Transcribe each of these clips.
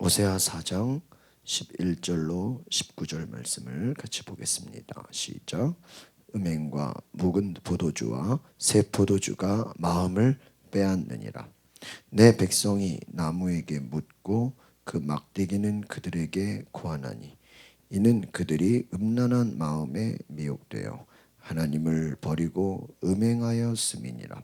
호세아 4장 11절로 19절 말씀을 같이 보겠습니다. 시작. 음행과 묵은 포도주와 새 포도주가 마음을 빼앗느니라. 내 백성이 나무에게 묻고 그 막대기는 그들에게 고하나니 이는 그들이 음란한 마음에 미혹되어 하나님을 버리고 음행하였음이니라.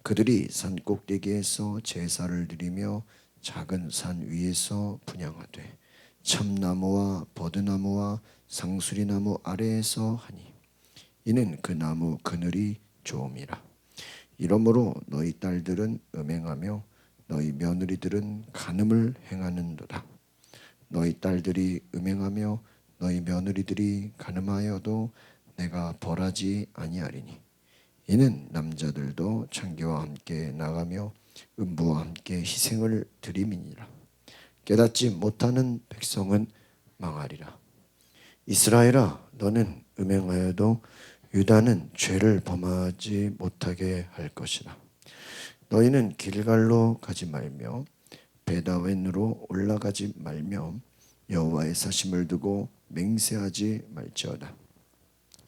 그들이 산 꼭대기에서 제사를 드리며 작은 산 위에서 분향하되 참나무와 버드나무와 상수리나무 아래에서 하니 이는 그 나무 그늘이 좋음이라. 이러므로 너희 딸들은 음행하며 너희 며느리들은 간음을 행하는도다. 너희 딸들이 음행하며 너희 며느리들이 간음하여도 내가 벌하지 아니하리니 이는 남자들도 창기와 함께 나가며 음부와 함께 희생을 드림이니라. 깨닫지 못하는 백성은 망하리라. 이스라엘아, 너는 음행하여도 유다는 죄를 범하지 못하게 할 것이라. 너희는 길갈로 가지 말며 베다웬으로 올라가지 말며 여호와의 사심을 두고 맹세하지 말지어다.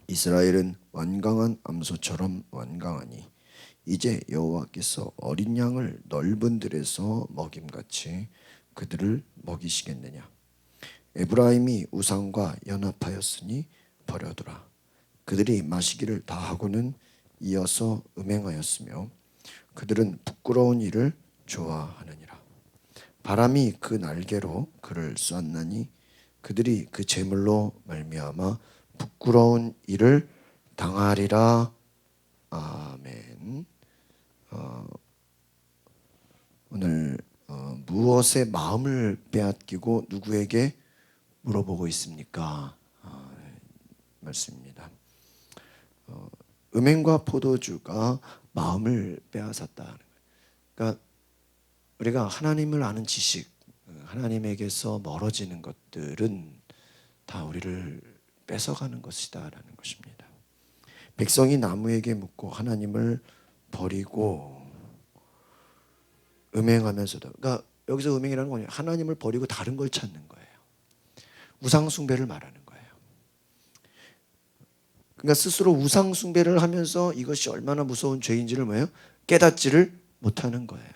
이스라엘은 완강한 암소처럼 완강하니 이제 여호와께서 어린 양을 넓은 들에서 먹임같이 그들을 먹이시겠느냐. 에브라임이 우상과 연합하였으니 버려두라. 그들이 마시기를 다하고는 이어서 음행하였으며 그들은 부끄러운 일을 좋아하느니라. 바람이 그 날개로 그를 쐈나니 그들이 그 재물로 말미암아 부끄러운 일을 당하리라. 아멘. 오늘 무엇에 마음을 빼앗기고 누구에게 물어보고 있습니까? 말씀입니다. 음행과 포도주가 마음을 빼앗았다. 그러니까 우리가 하나님을 아는 지식, 하나님에게서 멀어지는 것들은 다 우리를 뺏어가는 것이다라는 것입니다. 백성이 나무에게 묻고 하나님을 버리고 음행하면서도, 그러니까 여기서 음행이라는 건 하나님을 버리고 다른 걸 찾는 거예요. 우상 숭배를 말하는 거예요. 그러니까 스스로 우상 숭배를 하면서 이것이 얼마나 무서운 죄인지를 뭐예요? 깨닫지를 못하는 거예요.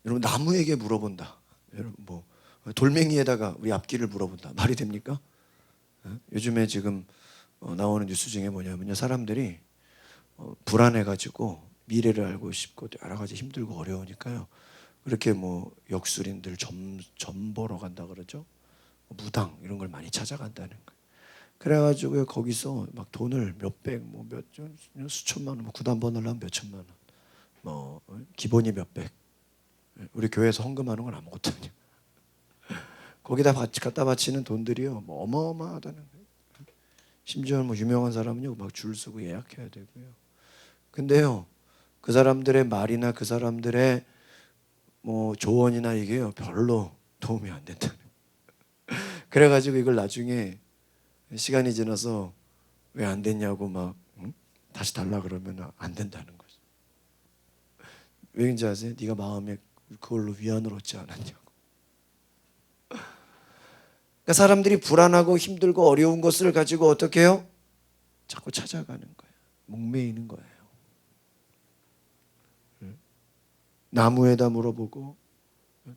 여러분, 나무에게 물어본다. 여러분, 뭐 돌멩이에다가 우리 앞길을 물어본다. 말이 됩니까? 요즘에 지금 나오는 뉴스 중에 뭐냐면요, 사람들이 불안해가지고 미래를 알고 싶고 여러 가지 힘들고 어려우니까요, 그렇게 뭐 역술인들 점 보러 간다 그러죠. 무당 이런 걸 많이 찾아간다는 거예요. 그래가지고 거기서 막 돈을 몇백, 뭐 수천만 원, 뭐 구단번 하려면 몇천만 원, 뭐 기본이 몇백. 우리 교회에서 헌금하는 건 아무것도 아니에요. 거기다 갖다 바치는 돈들이요, 뭐 어마어마하다는 거예요. 심지어 뭐 유명한 사람은요, 막 줄 서고 예약해야 되고요. 근데요, 그 사람들의 말이나 그 사람들의 뭐 조언이나 이게요, 별로 도움이 안 된다는 거예요. 그래가지고 이걸 나중에 시간이 지나서 왜 안 됐냐고 막 다시 달라 그러면 안 된다는 거죠. 왜인지 아세요? 네가 마음에 그걸로 위안을 얻지 않았냐고. 그러니까 사람들이 불안하고 힘들고 어려운 것을 가지고 어떻게 해요? 자꾸 찾아가는 거예요. 목매이는 거예요. 나무에다 물어보고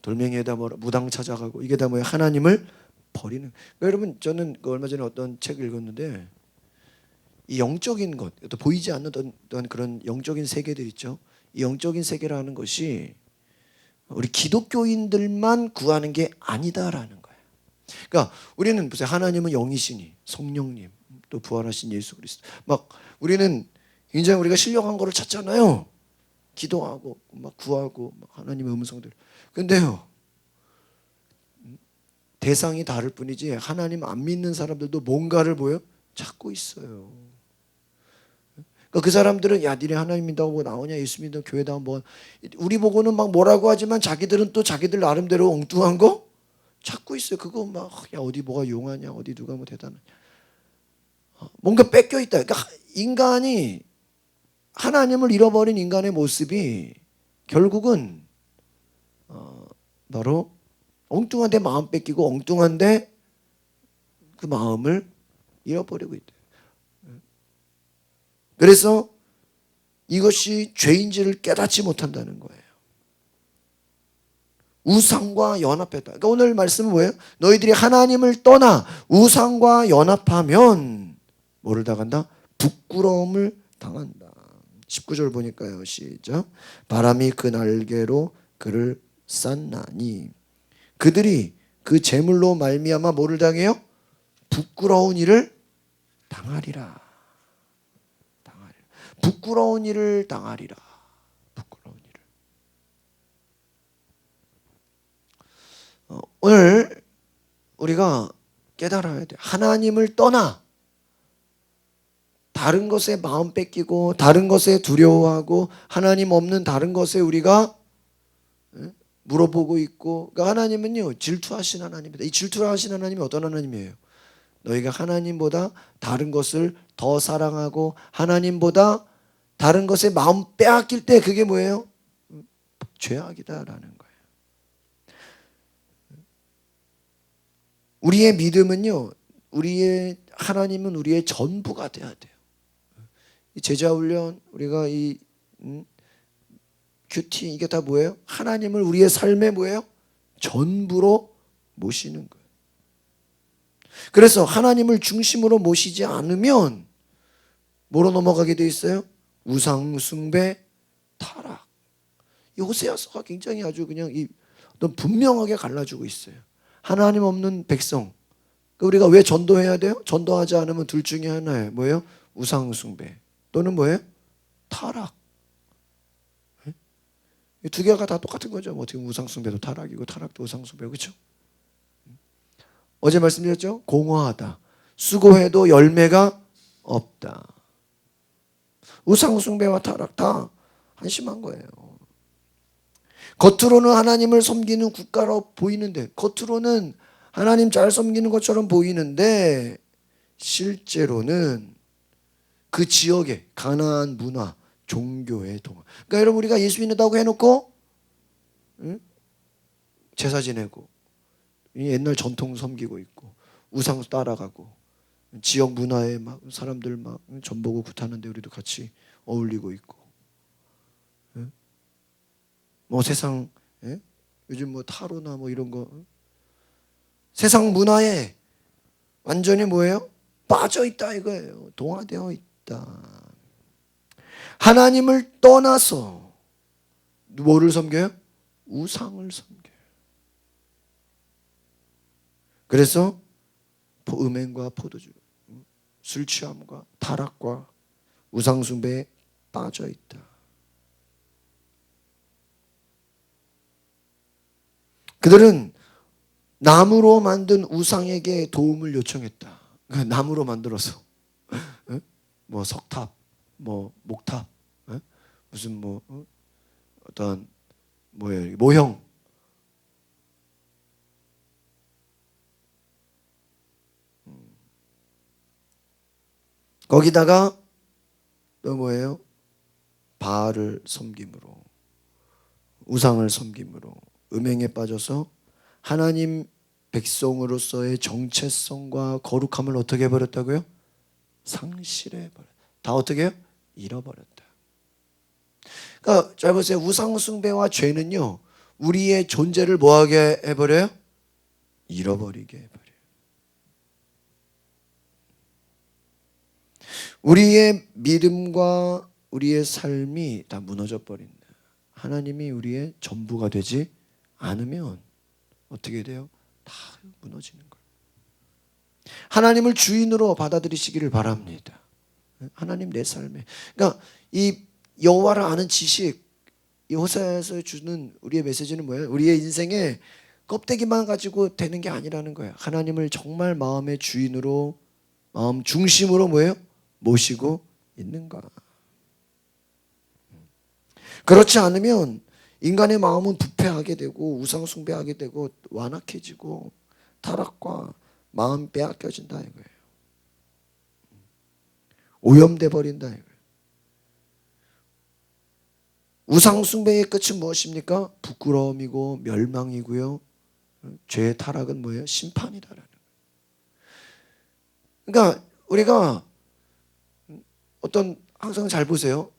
돌멩이에다 무당 찾아가고, 이게 다 뭐예요? 하나님을 버리는. 그러니까 여러분, 저는 얼마 전에 어떤 책을 읽었는데, 이 영적인 것, 또 보이지 않는 어떤 그런 영적인 세계들 있죠. 이 영적인 세계라는 것이 우리 기독교인들만 구하는 게 아니다라는 거예요. 그러니까 우리는 보세요, 하나님은 영이시니 성령님, 또 부활하신 예수 그리스도, 막 우리는 굉장히 우리가 신령한 거를 찾잖아요. 기도하고 막 구하고 막 하나님의 음성들. 근데요, 대상이 다를 뿐이지 하나님 안 믿는 사람들도 뭔가를 뭐요? 찾고 있어요. 그러니까 그 사람들은 야, 니네 하나님 믿다고 뭐 나오냐, 예수 믿다고 교회 나오면 뭐, 우리 보고는 막 뭐라고 하지만 자기들은 또 자기들 나름대로 엉뚱한 거 찾고 있어요. 그거 막 야, 어디 뭐가 용하냐, 어디 누가 뭐 대단하냐, 뭔가 뺏겨 있다. 그러니까 인간이, 하나님을 잃어버린 인간의 모습이 결국은 바로 엉뚱한데 마음 뺏기고 엉뚱한데 그 마음을 잃어버리고 있다. 그래서 이것이 죄인지를 깨닫지 못한다는 거예요. 우상과 연합했다. 그러니까 오늘 말씀은 뭐예요? 너희들이 하나님을 떠나 우상과 연합하면 뭐를 당한다? 부끄러움을 당한다. 19절 보니까요. 시작. 바람이 그 날개로 그를 쌌나니 그들이 그 재물로 말미암아 뭐를 당해요? 부끄러운 일을 당하리라. 부끄러운 일을 당하리라. 부끄러운 일을. 오늘 우리가 깨달아야 돼. 하나님을 떠나 다른 것에 마음 뺏기고 다른 것에 두려워하고 하나님 없는 다른 것에 우리가 물어보고 있고, 그러니까 하나님은요 질투하신 하나님입니다. 이 질투하신 하나님이 어떤 하나님이에요? 너희가 하나님보다 다른 것을 더 사랑하고 하나님보다 다른 것에 마음 빼앗길 때 그게 뭐예요? 죄악이다라는 거예요. 우리의 믿음은요, 우리의 하나님은 우리의 전부가 돼야 돼요. 이 제자 훈련, 우리가 이 큐티 이게 다 뭐예요? 하나님을 우리의 삶에 뭐예요? 전부로 모시는 거예요. 그래서 하나님을 중심으로 모시지 않으면 뭐로 넘어가게 돼 있어요? 우상 숭배, 타락. 이 호세아서가 굉장히 아주 그냥 어떤 분명하게 갈라주고 있어요. 하나님 없는 백성. 우리가 왜 전도해야 돼요? 전도하지 않으면 둘 중에 하나예요. 뭐예요? 우상 숭배 또는 뭐예요? 타락. 이 두 개가 다 똑같은 거죠. 어떻게 우상 숭배도 타락이고 타락도 우상 숭배고, 그렇죠? 어제 말씀드렸죠? 공허하다. 수고해도 열매가 없다. 우상 숭배와 타락 다 한심한 거예요. 겉으로는 하나님을 섬기는 국가로 보이는데, 겉으로는 하나님 잘 섬기는 것처럼 보이는데 실제로는 그 지역의 가나안 문화, 종교의 동화. 그러니까 여러분, 우리가 예수 믿는다고 해놓고 제사 지내고 옛날 전통 섬기고 있고 우상 따라가고 지역 문화에 막 사람들 막 전보고 굿하는데 우리도 같이 어울리고 있고, 뭐 세상 요즘 뭐 타로나 뭐 이런 거 세상 문화에 완전히 뭐예요? 빠져 있다 이거예요. 동화되어 있다. 하나님을 떠나서 뭐를 섬겨요? 우상을 섬겨요. 그래서 음행과 포도주, 술 취함과 타락과 우상 숭배에 빠져 있다. 그들은 나무로 만든 우상에게 도움을 요청했다. 나무로 만들어서 뭐 석탑, 뭐 목탑, 무슨 뭐 어떤 뭐예요, 모형, 거기다가 또 뭐예요? 바알을 섬김으로, 우상을 섬김으로 음행에 빠져서 하나님 백성으로서의 정체성과 거룩함을 어떻게 해버렸다고요? 상실해버렸다. 다 어떻게 해요? 잃어버렸다. 그러니까 잘 보세요. 우상 숭배와 죄는요, 우리의 존재를 뭐하게 해버려요? 잃어버리게 해버려요. 우리의 믿음과 우리의 삶이 다 무너져 버린다. 하나님이 우리의 전부가 되지 않으면 어떻게 돼요? 다 무너지는 거예요. 하나님을 주인으로 받아들이시기를 바랍니다. 하나님 내 삶에. 그러니까 이 여호와를 아는 지식, 이 호세아에서 주는 우리의 메시지는 뭐예요? 우리의 인생에 껍데기만 가지고 되는 게 아니라는 거예요. 하나님을 정말 마음의 주인으로, 마음 중심으로 뭐예요? 모시고 있는가. 그렇지 않으면 인간의 마음은 부패하게 되고 우상 숭배하게 되고 완악해지고 타락과 마음 빼앗겨진다 이거예요. 오염돼 버린다 이거예요. 우상숭배의 끝은 무엇입니까? 부끄러움이고 멸망이고요. 죄의 타락은 뭐예요? 심판이다라는. 그러니까 우리가 어떤 항상 잘 보세요.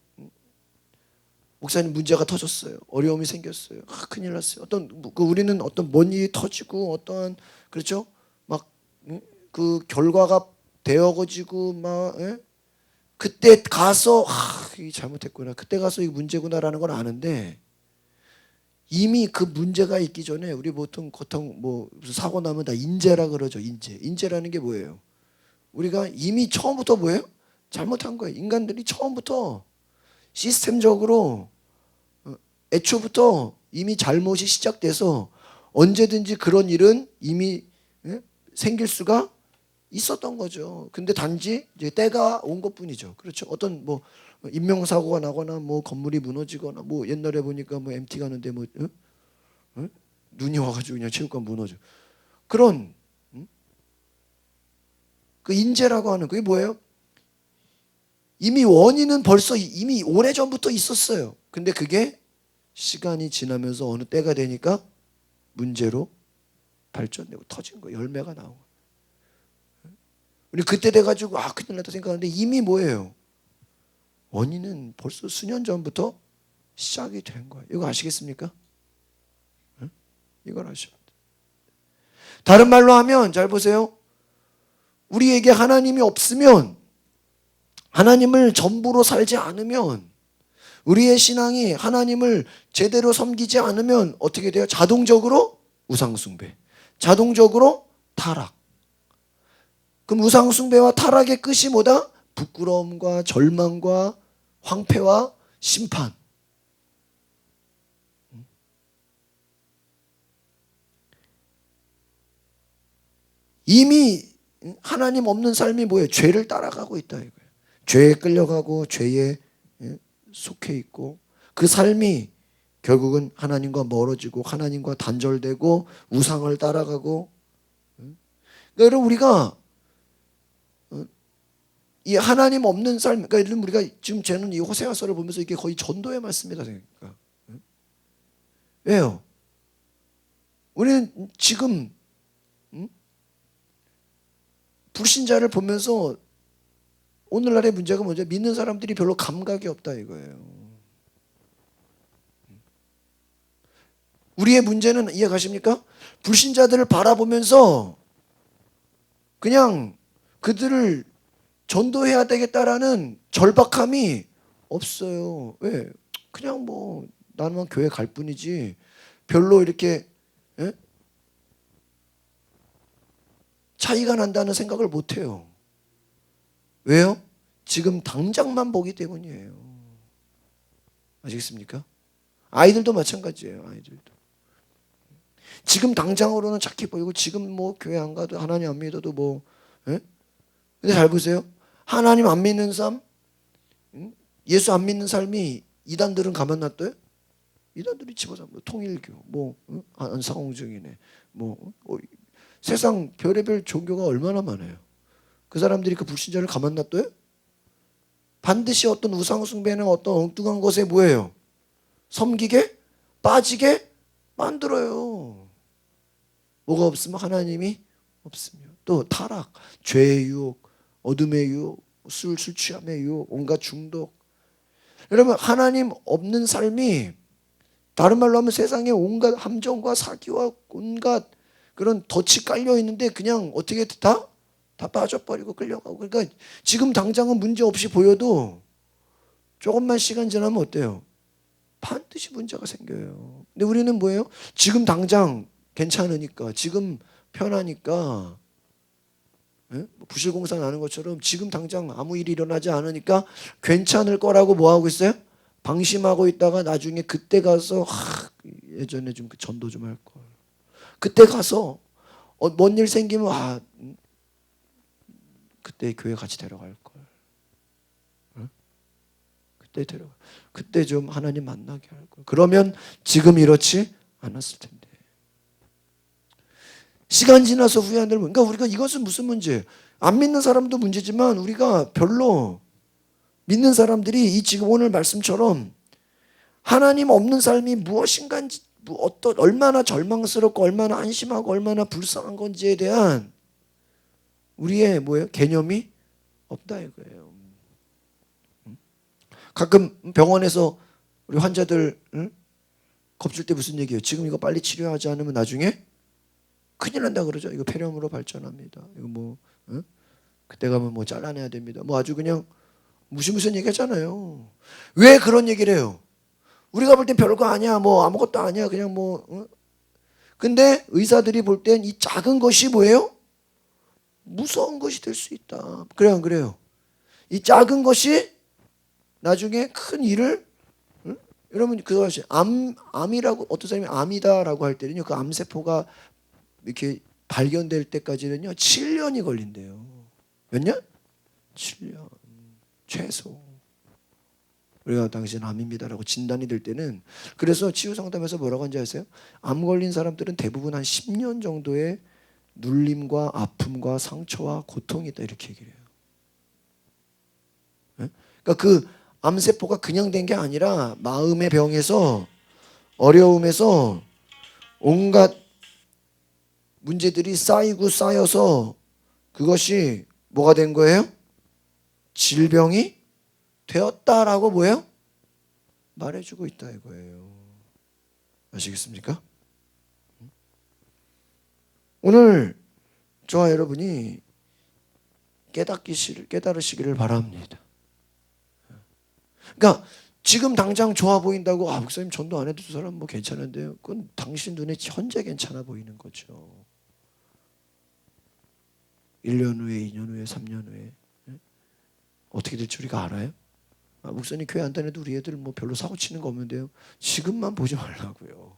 목사님 문제가 터졌어요. 어려움이 생겼어요. 큰일 났어요. 우리는 어떤 뭔 일이 터지고 어떠한 그렇죠? 막 그 결과가 되어지고 막 그때 가서 이게 잘못했구나. 그때 가서 이게 문제구나라는 걸 아는데 이미 그 문제가 있기 전에 우리 보통 뭐 사고 나면 다 인재라 그러죠. 인재라는 게 뭐예요? 우리가 이미 처음부터 뭐예요? 잘못한 거예요. 인간들이 처음부터 시스템적으로 애초부터 이미 잘못이 시작돼서 언제든지 그런 일은 이미 생길 수가 있었던 거죠. 근데 단지 이제 때가 온 것뿐이죠. 그렇죠. 어떤 뭐 인명사고가 나거나 뭐 건물이 무너지거나 뭐 옛날에 보니까 뭐 MT 가는데 뭐 눈이 와가지고 그냥 체육관 무너져. 그런 그 인재라고 하는 그게 뭐예요? 이미 원인은 벌써 이미 오래전부터 있었어요. 근데 그게 시간이 지나면서 어느 때가 되니까 문제로 발전되고 터진 거예요. 열매가 나온 거예요. 우리 그때 돼가지고 큰일 났다 생각하는데 이미 뭐예요? 원인은 벌써 수년 전부터 시작이 된 거예요. 이거 아시겠습니까? 이걸 아셔야 돼요. 다른 말로 하면 잘 보세요. 우리에게 하나님이 없으면, 하나님을 전부로 살지 않으면, 우리의 신앙이 하나님을 제대로 섬기지 않으면 어떻게 돼요? 자동적으로 우상숭배, 자동적으로 타락. 그럼 우상숭배와 타락의 끝이 뭐다? 부끄러움과 절망과 황폐와 심판. 이미 하나님 없는 삶이 뭐예요? 죄를 따라가고 있다 이거예요. 죄에 끌려가고 죄에 속해 있고 그 삶이 결국은 하나님과 멀어지고 하나님과 단절되고 우상을 따라가고. 그러니까 여러분 우리가 이 하나님 없는 삶, 그러니까 우리가 지금 저는 이 호세아서를 보면서 이게 거의 전도의 말씀이다 생각해요. 왜요? 우리는 지금 불신자를 보면서 오늘날의 문제가 뭐죠? 믿는 사람들이 별로 감각이 없다 이거예요. 우리의 문제는 이해가십니까? 불신자들을 바라보면서 그냥 그들을 전도해야 되겠다라는 절박함이 없어요. 왜? 그냥 뭐 나는 교회 갈 뿐이지 별로 이렇게 차이가 난다는 생각을 못 해요. 왜요? 지금 당장만 보기 때문이에요. 아시겠습니까? 아이들도 마찬가지예요. 아이들도. 지금 당장으로는 착해 보이고 지금 뭐 교회 안 가도 하나님 안 믿어도 뭐 근데 잘 보세요. 하나님 안 믿는 삶, 예수 안 믿는 삶이 이단들은 가만 놔둬요? 이단들이 집어서 뭐 통일교, 뭐 안상홍증이네, 뭐 세상 별의별 종교가 얼마나 많아요. 그 사람들이 그 불신자를 가만 놔둬요? 반드시 어떤 우상숭배는 어떤 엉뚱한 것에 뭐예요? 섬기게, 빠지게 만들어요. 뭐가 없으면 하나님이 없으면 또 타락, 죄의 유혹, 어둠의 유혹, 술 취함의 유혹, 온갖 중독. 여러분 하나님 없는 삶이 다른 말로 하면 세상에 온갖 함정과 사기와 온갖 그런 덫이 깔려 있는데 그냥 어떻게 다 빠져버리고 끌려가고. 그러니까 지금 당장은 문제 없이 보여도 조금만 시간 지나면 어때요? 반드시 문제가 생겨요. 근데 우리는 뭐예요? 지금 당장 괜찮으니까, 지금 편하니까, 부실공사 나는 것처럼 지금 당장 아무 일이 일어나지 않으니까 괜찮을 거라고 뭐 하고 있어요? 방심하고 있다가 나중에 그때 가서 예전에 좀 전도 좀 할 걸. 그때 가서 뭔 일 생기면 그때 교회 같이 데려갈 걸. 그때 좀 하나님 만나게 할 걸. 그러면 지금 이렇지 않았을 텐데. 시간 지나서 후회한다면, 그러니까 우리가 이것은 무슨 문제? 안 믿는 사람도 문제지만 우리가 별로 믿는 사람들이 이 지금 오늘 말씀처럼 하나님 없는 삶이 무엇인가, 얼마나 절망스럽고 얼마나 안심하고 얼마나 불쌍한 건지에 대한 우리의 개념이 없다 이거예요. 가끔 병원에서 우리 환자들 겁줄 때 무슨 얘기예요? 지금 이거 빨리 치료하지 않으면 나중에 큰일 난다 그러죠. 이거 폐렴으로 발전합니다. 이거 그때 가면 잘라내야 됩니다. 아주 그냥 무시무시한 얘기 하잖아요. 왜 그런 얘기를 해요? 우리가 볼 땐 별거 아니야. 아무것도 아니야. 그냥 근데 의사들이 볼 땐 이 작은 것이 뭐예요? 무서운 것이 될 수 있다. 그래요, 안 그래요? 이 작은 것이 나중에 큰 일을, 여러분 그것이 암이라고, 어떤 사람이 암이다라고 할 때는요, 그 암세포가 이렇게 발견될 때까지는요 7년이 걸린대요. 몇 년? 7년 최소. 우리가 당신 암입니다라고 진단이 될 때는, 그래서 치유상담에서 뭐라고 하는지 아세요? 암 걸린 사람들은 대부분 한 10년 정도의 눌림과 아픔과 상처와 고통이 있다 이렇게 얘기를 해요. 네? 그러니까 그 암세포가 그냥 된 게 아니라 마음의 병에서, 어려움에서 온갖 문제들이 쌓이고 쌓여서 그것이 뭐가 된 거예요? 질병이 되었다라고 말해주고 있다 이거예요. 아시겠습니까? 오늘 저와 여러분이 깨달으시기를 바랍니다. 그러니까 지금 당장 좋아 보인다고 목사님 전도 안 해도 저 사람 괜찮은데요. 그건 당신 눈에 현재 괜찮아 보이는 거죠. 1년 후에, 2년 후에, 3년 후에 어떻게 될지 우리가 알아요? 목사님 교회 안 다녀도 우리 애들 별로 사고 치는 거 없는데요. 지금만 보지 말라고요.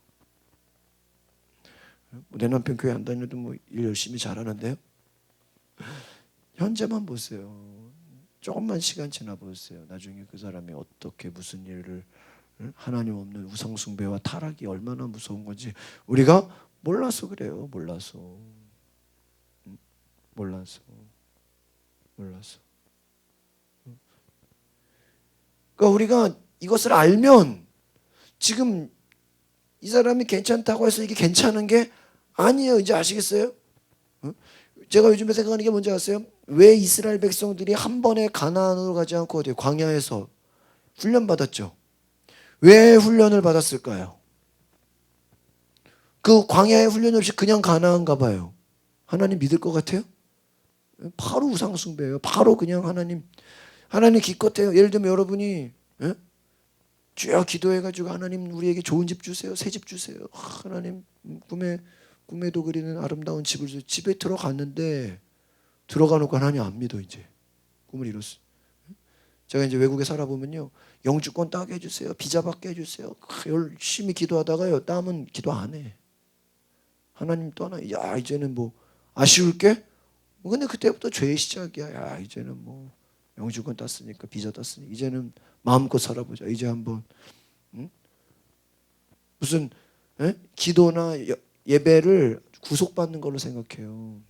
내 남편 교회 안 다녀도 일 열심히 잘하는데요. 현재만 보세요. 조금만 시간 지나 보세요. 나중에 그 사람이 어떻게 무슨 일을, 하나님 없는 우상숭배와 타락이 얼마나 무서운 건지 우리가 몰라서 그래요. 몰라서. 그러니까 우리가 이것을 알면, 지금 이 사람이 괜찮다고 해서 이게 괜찮은 게 아니에요. 이제 아시겠어요? 제가 요즘에 생각하는 게 뭔지 아세요? 왜 이스라엘 백성들이 한 번에 가나안으로 가지 않고 어디 광야에서 훈련 받았죠? 왜 훈련을 받았을까요? 그 광야에 훈련 없이 그냥 가나안 가봐요. 하나님 믿을 것 같아요? 바로 우상숭배예요. 바로 그냥 하나님 기껏해요. 예를 들면 여러분이 주여 기도해가지고 하나님 우리에게 좋은 집 주세요. 새 집 주세요. 하나님 꿈에도 그리는 아름다운 집을 주세요. 집에 들어갔는데 들어가 놓고 하나님 안 믿어. 이제 꿈을 이뤘어. 제가 이제 외국에 살아보면요, 영주권 따게 해주세요. 비자 받게 해주세요. 열심히 기도하다가요, 땀은 기도 안 해. 하나님 떠나. 야 이제는 아쉬울게? 근데 그때부터 죄의 시작이야. 야 이제는 영주권 땄으니까, 비자 땄으니까 이제는 마음껏 살아보자. 이제 한번 무슨 기도나 예배를 구속받는 걸로 생각해요.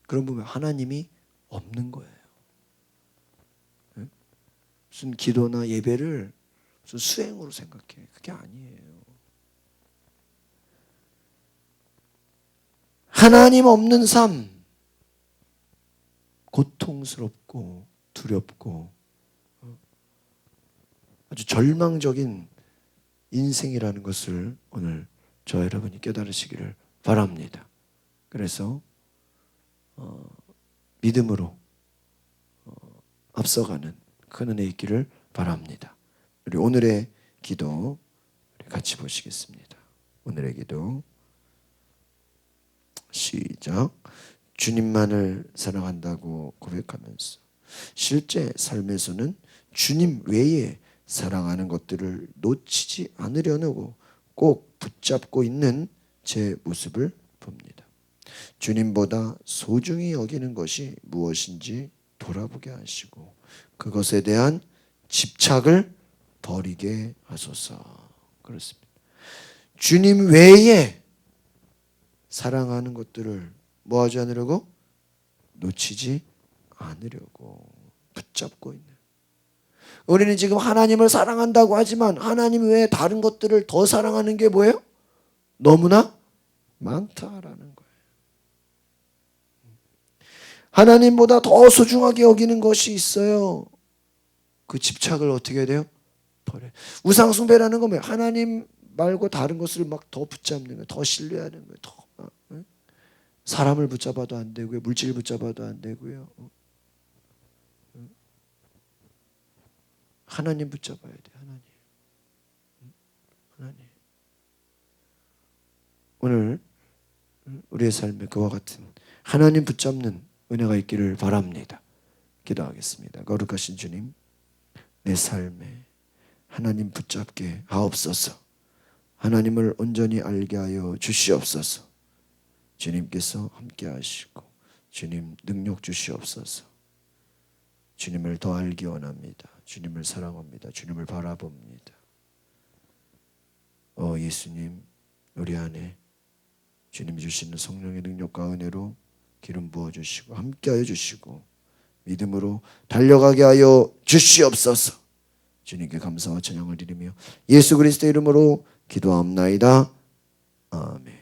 그런 보면 하나님이 없는 거예요. 무슨 기도나 예배를 무슨 수행으로 생각해. 그게 아니에요. 하나님 없는 삶, 고통스럽고 두렵고 아주 절망적인 인생이라는 것을 오늘 저 여러분이 깨달으시기를 바랍니다. 그래서 믿음으로 앞서가는 큰 은혜 있기를 바랍니다. 우리 오늘의 기도 같이 보시겠습니다. 오늘의 기도 시작. 주님만을 사랑한다고 고백하면서 실제 삶에서는 주님 외에 사랑하는 것들을 놓치지 않으려고 꼭 붙잡고 있는 제 모습을 봅니다. 주님보다 소중히 여기는 것이 무엇인지 돌아보게 하시고 그것에 대한 집착을 버리게 하소서. 그렇습니다. 주님 외에 사랑하는 것들을 뭐하지 않으려고? 놓치지 않으려고 붙잡고 있는. 우리는 지금 하나님을 사랑한다고 하지만 하나님 외에 다른 것들을 더 사랑하는 게 뭐예요? 너무나 많다라는 거예요. 하나님보다 더 소중하게 여기는 것이 있어요. 그 집착을 어떻게 해야 돼요? 버려. 우상 숭배라는 건 뭐예요? 하나님 말고 다른 것을 막 더 붙잡는 거예요. 더 신뢰하는 거예요. 더 사람을 붙잡아도 안 되고요. 물질 붙잡아도 안 되고요. 하나님 붙잡아야 돼. 하나님. 하나님. 오늘 우리의 삶에 그와 같은 하나님 붙잡는 은혜가 있기를 바랍니다. 기도하겠습니다. 거룩하신 주님, 내 삶에 하나님 붙잡게 하옵소서. 하나님을 온전히 알게 하여 주시옵소서. 주님께서 함께 하시고 주님 능력 주시옵소서. 주님을 더 알기 원합니다. 주님을 사랑합니다. 주님을 바라봅니다. 예수님, 우리 안에 주님 주시는 성령의 능력과 은혜로 기름 부어주시고 함께하여 주시고 믿음으로 달려가게 하여 주시옵소서. 주님께 감사와 찬양을 드리며 예수 그리스도의 이름으로 기도합나이다. 아멘.